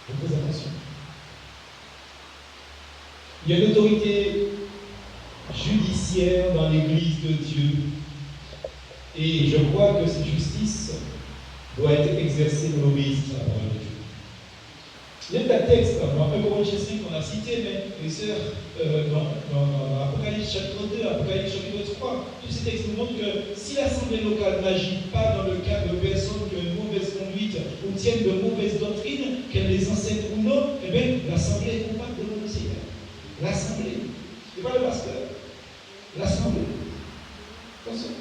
Speaker 1: Faites très attention. Il y a une autorité judiciaire dans l'Église de Dieu. Et je crois que cette justice doit être exercée dans l'obéissance à la parole de Dieu. Il y a un texte dans 1 Corinthiens 5 qu'on a cité, mais les sœurs, dans Apocalypse chapitre 2, Apocalypse chapitre 3, tous ces textes nous montrent que si l'assemblée locale n'agit pas dans le cas de personnes qui ont une mauvaise conduite ou tiennent de mauvaises doctrines, qu'elles les enseignent ou non, eh bien, l'assemblée est coupable devant le Seigneur. L'assemblée. Ce n'est pas le pasteur. L'assemblée. Attention.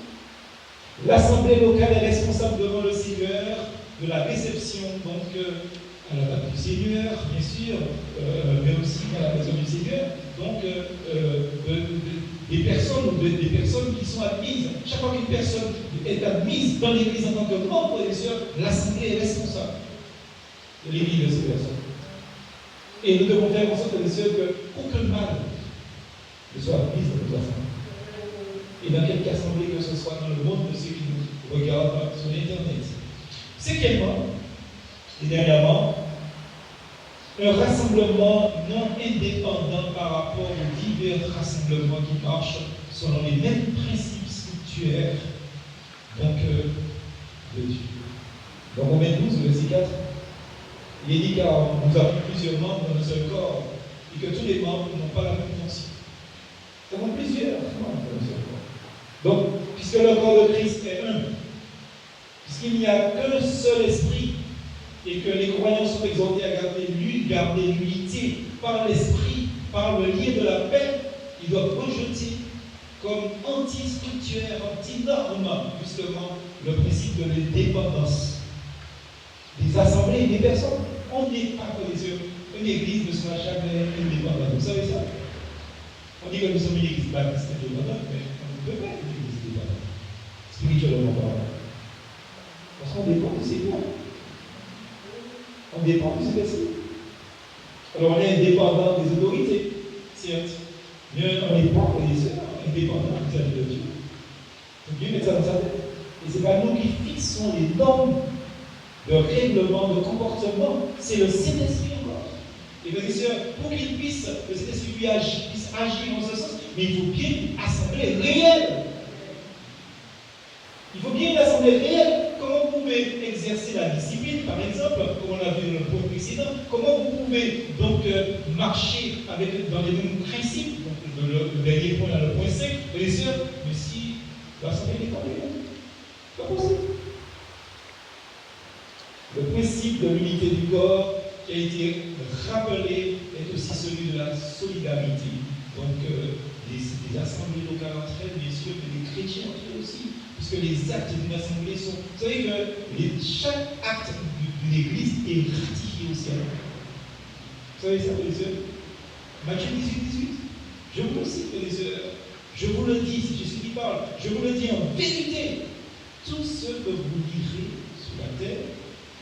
Speaker 1: L'assemblée locale est responsable devant le Seigneur de la réception, donc, à la table du Seigneur, bien sûr, mais aussi à la maison du Seigneur, donc des personnes qui sont admises. Chaque fois qu'une personne est admise dans l'Église en tant que membre, l'assemblée est responsable de l'Église de ces personnes. Et nous devons faire en sorte qu'aucun mal ne soit admis dans notre assemblée. Et dans quelque assemblée que ce soit dans le monde de ceux qui nous regardent sur Internet. Cinquièmement, et dernièrement, un rassemblement non indépendant par rapport aux divers rassemblements qui marchent selon les mêmes principes scripturaires donc, de Dieu. Donc, Romains 12, verset 4, il est dit car nous avons plusieurs membres dans un seul corps et que tous les membres n'ont pas la même fonction. Nous avons plusieurs membres dans un seul corps. Donc, puisque le corps de Christ est un, puisqu'il n'y a qu'un seul esprit et que les croyants sont exhortés à garder l'unité par l'esprit, par le lien de la paix, ils doivent rejeter comme anti-structuraire, anti-norme, justement, le principe de l'indépendance des assemblées et des personnes. On n'est pas cohérent. Une église ne sera jamais indépendante. Vous savez ça? On dit que nous sommes une église baptiste indépendante, mais on ne peut pas être une église indépendante, spirituellement parlant. Parce qu'on dépend du Seigneur. On dépend du Saint-Esprit. Alors on est indépendant des autorités, certes, mais on n'est pas indépendant vis-à-vis de Dieu. Dieu met ça dans sa tête. Et ce n'est pas nous qui fixons les normes de règlement, de comportement, c'est le Saint-Esprit encore. Et bien, pour qu'il puisse, le Saint-Esprit puisse agir en ce sens, mais il faut bien une assemblée réelle. Il faut bien une assemblée réelle. Comment vous pouvez exercer la discipline, par exemple, comme on l'a vu dans le point précédent? Comment vous pouvez donc marcher dans les mêmes principes? Donc, le dernier point, dans le point 5, les sœurs, mais si l'assemblée n'est pas réelle, c'est pas possible. Le principe de l'unité du corps qui a été rappelé est aussi celui de la solidarité. Donc, des assemblées locales entre elles, bien sûr, mais des chrétiens entre eux aussi. Puisque les actes d'une assemblée sont. Vous savez que chaque acte d'une église est ratifié au ciel. Vous savez ça, les sœurs? Matthieu 18. Je vous le cite, les sœurs. Je vous le dis, c'est Jésus qui parle. Je vous le dis en vérité. Tout ce que vous lirez sur la terre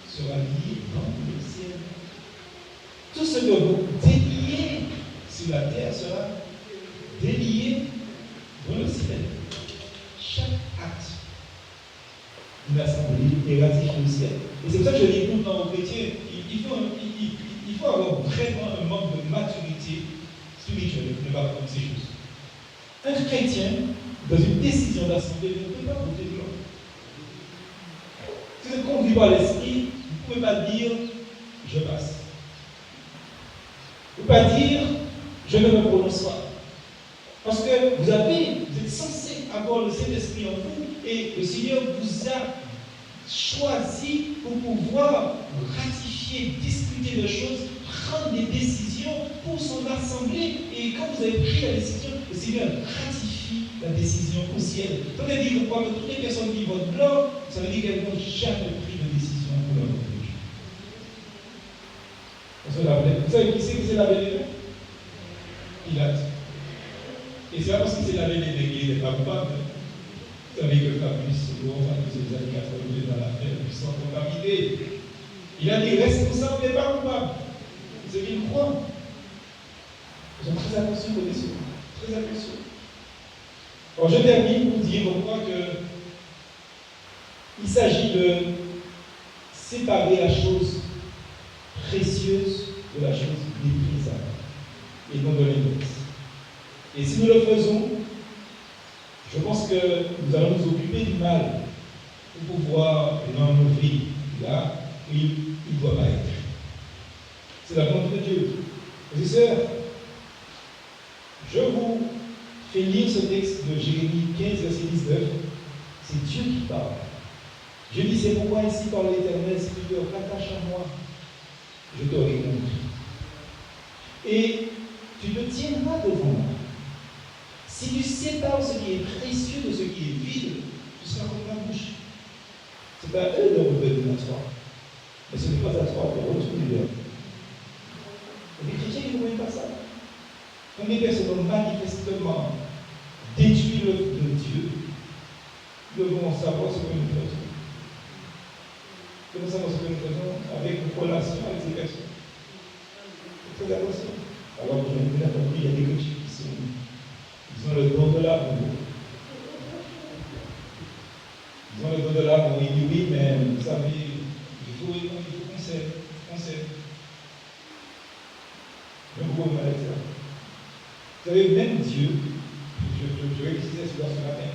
Speaker 1: sera lié dans le ciel. Tout ce que vous déliez sur la terre sera délié dans le ciel. Chaque acte d'une assemblée est ratifié au ciel. Et c'est pour ça que je dis tout le temps aux chrétiens, il faut avoir vraiment un manque de maturité spirituelle pour ne pas prendre ces choses. Un chrétien, dans une décision d'assemblée, ne peut pas voter blanc. Si vous êtes conduit par l'esprit, vous ne pouvez pas dire je passe. Vous ne pouvez pas dire je ne me prononce pas. Parce que vous êtes censé avoir le Saint-Esprit en vous et le Seigneur vous a choisi pour pouvoir ratifier, discuter de choses, prendre des décisions pour son assemblée. Et quand vous avez pris la décision, le Seigneur ratifie la décision au ciel. Ça veut dire que toutes les personnes qui votent blanc, ça veut dire qu'elles n'ont jamais pris de décision pour leur religion. Vous savez qui c'est qui s'est lavé les mains? Pilate. Et c'est pas parce qu'il s'est lavé les mains qu'il n'est pas coupable. Vous savez que Fabrice, on va tous les années 80 dans l'affaire, ils sont contaminés. Il a dit responsable n'est pas coupable. C'est ce qu'il croit. Ils ont très attention aux décisions. Très attention. Alors je termine pour dire, on croit que il s'agit de séparer la chose précieuse de la chose méprisable et non de l'inverse. Et si nous le faisons, je pense que nous allons nous occuper du mal pour pouvoir l'enlever là où il ne doit pas être. C'est la volonté de Dieu. Mes sœurs, je vous fais lire ce texte de Jérémie 15, verset 19. C'est Dieu qui parle. Je dis, c'est pourquoi ainsi par l'Éternel, si tu te rattaches à moi, je te répondrai. Et tu te tiendras devant moi. Si tu sépares ce qui est précieux de ce qui est vide, tu seras comme la bouche. Ce n'est pas à eux de revenir à toi, mais ce n'est pas à toi de retourner vers eux. Les chrétiens ne voient pas ça. Quand les personnes ont manifestement détruit l'œuvre de Dieu, nous devons savoir ce que nous faisons. Nous devons savoir ce que nous faisons avec nos relations avec ces personnes. Très attention. Alors, je vous l'ai compris, il y a des chrétiens qui sont. Ils ont le don de l'amour. Ils ont le don de l'amour. Ils disent oui, mais vous savez, il faut qu'on s'aime. Je vous vois avec ça. Vous savez, même Dieu, je vais dans ce matin.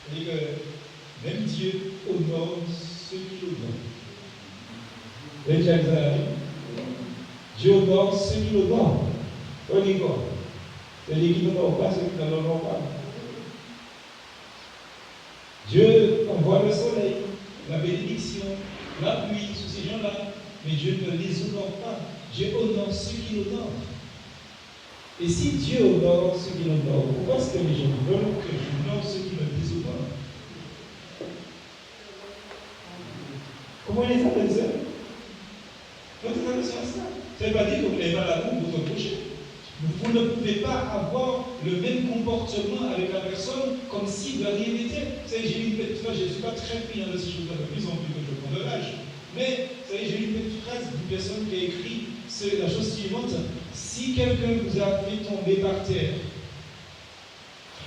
Speaker 1: C'est-à-dire que même Dieu honore ceux qui l'honorent. Vous avez déjà vu ça? Dieu honore ceux qui l'honorent. On dit quoi? C'est-à-dire qu'ils n'honorent pas ceux qui ne l'honorent pas. Dieu envoie le soleil, la bénédiction, la pluie sur ces gens-là, mais Dieu ne les honore pas. Dieu honore ceux qui l'honorent. Et si Dieu honore ceux qui l'honorent, pourquoi est-ce que les gens veulent que j'honore ceux qui me déshonorent? Comment les appelle ça? Faites attention à ça. Ça ne veut pas dire que vous n'avez pas l'amour pour votre prochain. Vous ne pouvez pas avoir le même comportement avec la personne comme si de rien n'était. Vous savez, j'ai lu une petite phrase, je ne suis pas très friand de ces choses-là, de plus en plus que je prends de l'âge. Mais, vous savez, j'ai lu une petite phrase d'une personne qui a écrit la chose suivante: si quelqu'un vous a fait tomber par terre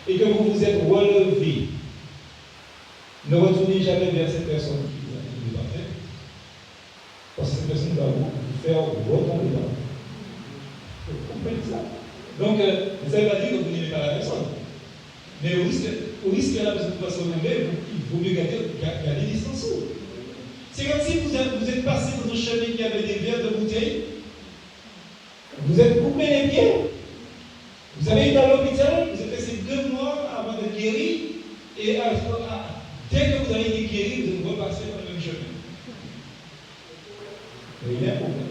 Speaker 1: et que vous vous êtes relevé, ne retournez jamais vers cette personne qui vous a fait tomber par terre, parce que cette personne va vous faire retomber là. Vous comprenez ça? Donc, ça ne veut pas dire que vous n'aimez pas la personne. Mais au risque que la personne fasse retomber, il vaut mieux garder distance. C'est comme si vous êtes passé dans un chemin qui avait des verres de bouteille, vous êtes coupé les pieds, vous avez été à l'hôpital, vous êtes resté 2 mois avant d'être guéri, et dès que vous avez été guéri, vous êtes repassé dans le même chemin. Et il y a un problème.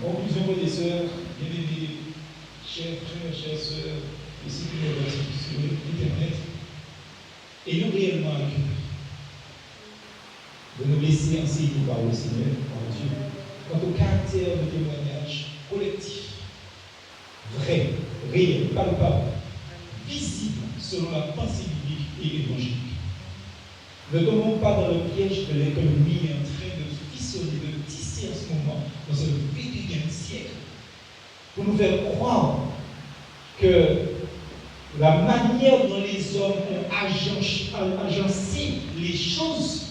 Speaker 1: En conclusion, frères et sœurs, bien-aimés, chers frères, chères sœurs, ici qui nous voient sur Internet, ayons réellement à cœur de nous laisser enseigner par le Seigneur, par Dieu, quant au caractère de témoignage collectif, vrai, réel, palpable, visible selon la pensée biblique et évangélique. Ne tombons pas dans le piège que l'économie est en train de fissonner, de tisser en ce moment, dans ce 21e siècle, pour nous faire croire que la manière dont les hommes ont agencé les choses,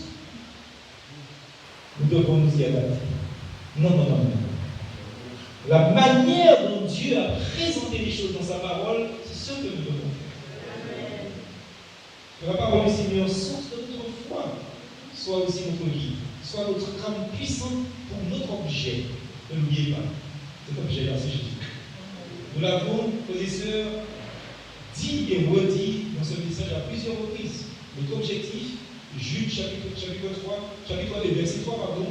Speaker 1: nous devons nous y adapter. Non. La manière dont Dieu a présenté les choses dans sa parole, c'est ce que nous devons faire. Que la parole du Seigneur, source de notre foi, soit aussi notre guide, soit notre âme puissante pour notre objet. Ne l'oubliez pas. Cet objet-là, c'est Jésus. Nous l'avons, frères et sœurs, dit et redit dans ce message à plusieurs reprises. Notre objectif, Jude chapitre 3, verset 3, pardon.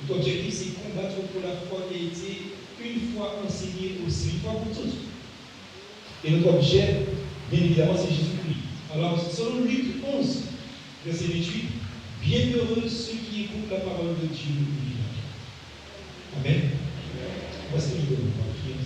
Speaker 1: Notre objectif, c'est combattre pour la foi qui a été une fois enseignée aussi, une fois pour toutes. Et notre objet, bien évidemment, c'est Jésus-Christ. Alors, selon Luc 11, verset 28, bienheureux ceux qui écoutent la parole de Dieu. Amen. Voici l'idée de prier.